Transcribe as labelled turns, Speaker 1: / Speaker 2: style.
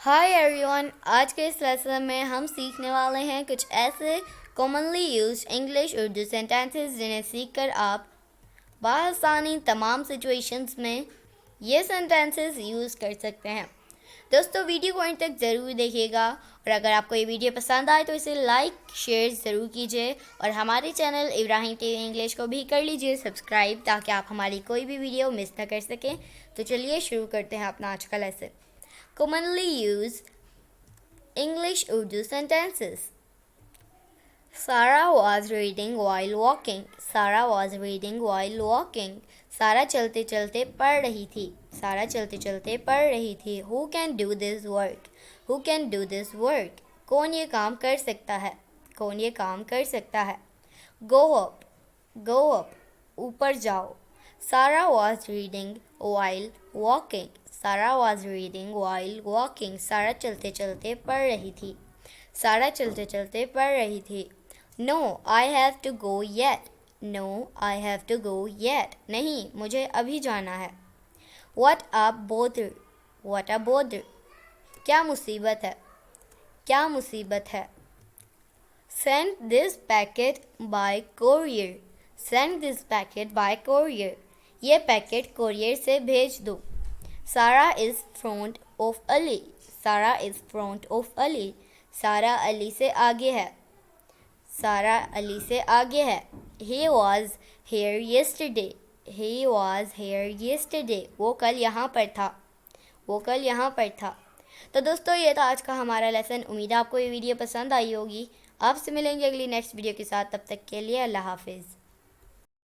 Speaker 1: Hi everyone, आज के इस लेसन में हम सीखने वाले हैं कुछ ऐसे commonly used English Urdu sentences जिन्हें सीखकर आप बआसानी तमाम सिचुएशंस में ये सेंटेंसेस यूज़ कर सकते हैं। दोस्तों, वीडियो को अंत तक ज़रूर देखिएगा और अगर आपको ये वीडियो पसंद आए तो इसे लाइक शेयर ज़रूर कीजिए और हमारे चैनल इब्राहिम टीवी इंग्लिश को भी कर लीजिए सब्सक्राइब, ताकि आप हमारी कोई भी वीडियो मिस ना कर सकें। तो चलिए शुरू करते हैं अपना आज का lesson. Commonly used English Urdu sentences. Sarah was reading while walking. Sarah was reading while walking. सारा चलते चलते पढ़ रही थी. सारा चलते चलते पढ़ रही थी. Who can do this work? Who can do this work? कौन ये काम कर सकता है? कौन ये काम कर सकता है? Go up. Go up. ऊपर जाओ. Sarah was reading while walking. सारा was reading while walking. सारा चलते चलते पढ़ रही थी. सारा चलते चलते पढ़ रही थी. No, I have to go yet. No, I have to go yet. नहीं, मुझे अभी जाना है. What a bother. What a bother. क्या मुसीबत है? क्या मुसीबत है? Send this packet by courier. Send this packet by courier. ये पैकेट कोरियर से भेज दो. Sarah is front of Ali. Sarah is front of Ali. सारा अली से आगे है. सारा अली से आगे है. He was here yesterday. He was here yesterday. वो कल यहाँ पर था. वो कल यहाँ पर था. तो दोस्तों, ये था आज का हमारा लेसन. उम्मीद है आपको ये वीडियो पसंद आई होगी. आपसे मिलेंगे अगली नेक्स्ट वीडियो के साथ. तब तक के लिए अल्लाह हाफिज़.